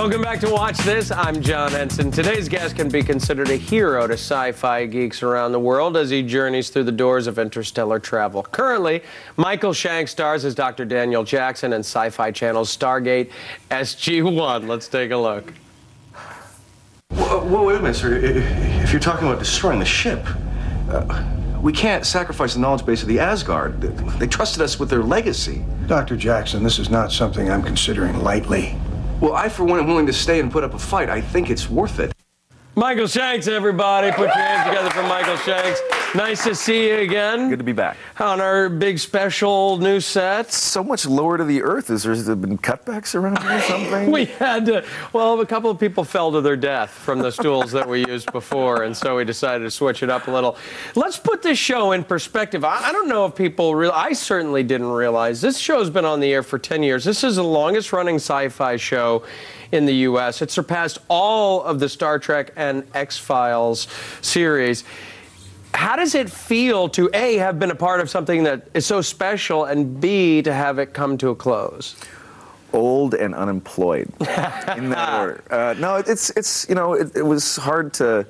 Welcome back to Watch This. I'm John Henson. Today's guest can be considered a hero to sci-fi geeks around the world as he journeys through the doors of interstellar travel. Currently, Michael Shanks stars as Dr. Daniel Jackson in Sci-Fi Channel's Stargate SG-1. Let's take a look. Whoa, wait a minute, sir. If you're talking about destroying the ship, we can't sacrifice the knowledge base of the Asgard. They trusted us with their legacy. Dr. Jackson, this is not something I'm considering lightly. Well, I, for one, am willing to stay and put up a fight. I think it's worth it. Michael Shanks, everybody. Put your hands together for Michael Shanks. Nice to see you again. Good to be back. On our big special new set. So much lower to the earth. Has there been cutbacks around here or something? We had to, well, a couple of people fell to their death from the stools that we used before, and so we decided to switch it up a little. Let's put this show in perspective. I don't know if people I certainly didn't realize. This show's been on the air for 10 years. This is the longest running sci-fi show in the U.S. It surpassed all of the Star Trek and X-Files series. How does it feel to, A, have been a part of something that is so special, and B, to have it come to a close? Old and unemployed, in that order. No, it's you know, it was hard to...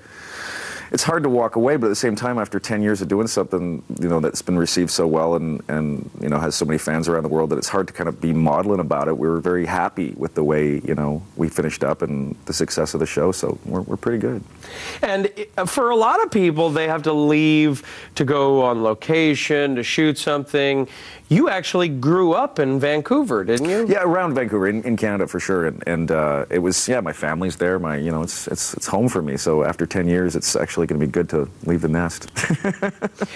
It's hard to walk away, but at the same time, after 10 years of doing something, you know, that's been received so well and you know, has so many fans around the world, that it's hard to kind of be maudlin about it. We were very happy with the way, you know, we finished up and the success of the show, so we're pretty good. And for a lot of people, they have to leave to go on location, to shoot something. You actually grew up in Vancouver, didn't you? Yeah, around Vancouver, in Canada for sure, and it was, yeah, my family's there. You know, it's home for me. So after 10 years, it's actually going to be good to leave the nest.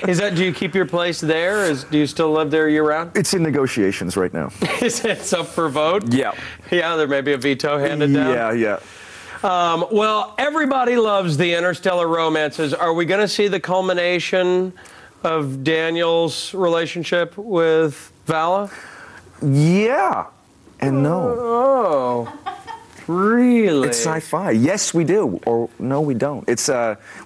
Do you keep your place there? Do you still live there year round? It's in negotiations right now. It's up for vote? Yeah. Yeah, there may be a veto handed down? Yeah. Well, everybody loves the interstellar romances. Are we going to see the culmination of Daniel's relationship with Vala? Yeah, and no. Oh, really? It's sci-fi. Yes, we do, or no, we don't. It's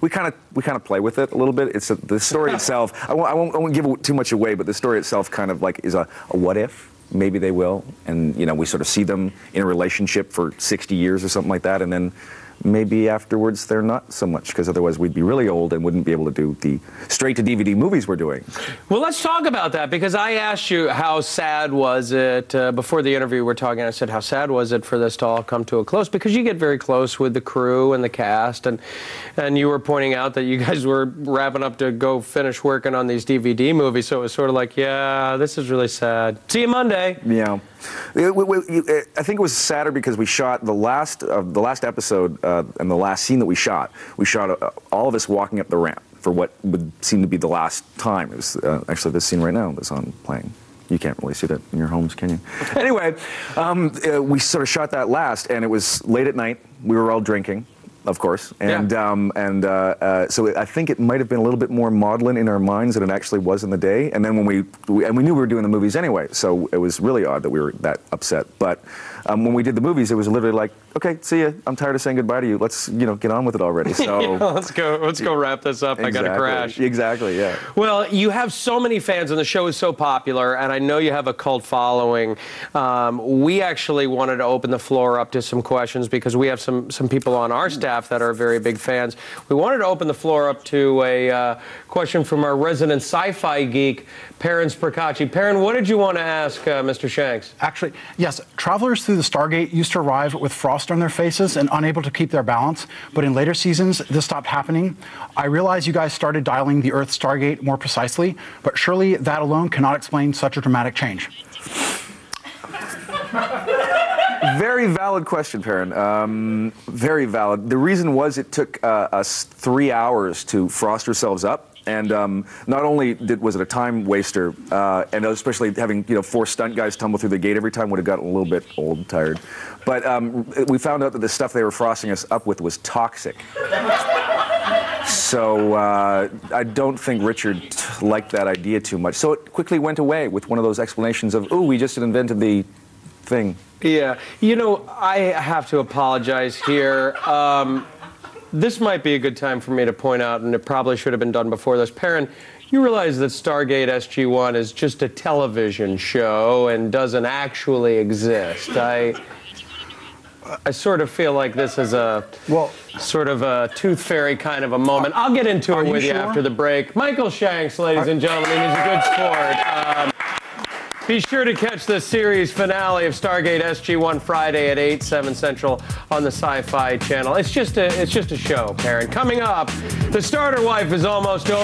we kind of play with it a little bit. It's the story itself. I won't give too much away, but the story itself kind of like is a what if. Maybe they will, and you know, we sort of see them in a relationship for 60 years or something like that, and then maybe afterwards they're not so much, because otherwise we'd be really old and wouldn't be able to do the straight-to-DVD movies we're doing. Well, let's talk about that, because I asked you how sad was it, before the interview we're talking, I said, how sad was it for this to all come to a close? Because you get very close with the crew and the cast, and you were pointing out that you guys were wrapping up to go finish working on these DVD movies, so it was sort of like, yeah, this is really sad. See you Monday. Yeah. I think it was sadder because we shot the last episode and the last scene that we shot all of us walking up the ramp for what would seem to be the last time. It was actually this scene right now that's on playing. You can't really see that in your homes, can you? Anyway, we sort of shot that last, and it was late at night. We were all drinking, of course, and yeah. So I think it might have been a little bit more maudlin in our minds than it actually was in the day. And then when we knew we were doing the movies anyway, so it was really odd that we were that upset. But when we did the movies, it was literally like, okay, see ya. I'm tired of saying goodbye to you. Let's get on with it already. So yeah, let's go wrap this up. Exactly. I gotta crash. Exactly. Yeah. Well, you have so many fans, and the show is so popular, and I know you have a cult following. We actually wanted to open the floor up to some questions because we have some people on our staff that are very big fans. We wanted to open the floor up to a question from our resident sci-fi geek, Perrin Spracacci. Perrin, what did you want to ask Mr. Shanks? Actually, yes, travelers through the Stargate used to arrive with frost on their faces and unable to keep their balance, but in later seasons, this stopped happening. I realize you guys started dialing the Earth Stargate more precisely, but surely that alone cannot explain such a dramatic change. Very valid question, Perrin. Very valid. The reason was it took us 3 hours to frost ourselves up. And not only was it a time waster, and especially having 4 stunt guys tumble through the gate every time would have gotten a little bit old and tired. But we found out that the stuff they were frosting us up with was toxic. So I don't think Richard liked that idea too much. So it quickly went away with one of those explanations of, ooh, we just invented the thing. Yeah. I have to apologize here. This might be a good time for me to point out, and it probably should have been done before this. Perrin, you realize that Stargate SG-1 is just a television show and doesn't actually exist. I sort of feel like this is a sort of a tooth fairy kind of a moment. I'll get into it with you after the break. Michael Shanks, ladies and gentlemen, he's a good sport. Be sure to catch the series finale of Stargate SG-1 Friday at 8, 7 Central on the Sci-Fi Channel. It's just a show, Karen. Coming up, the starter wife is almost over.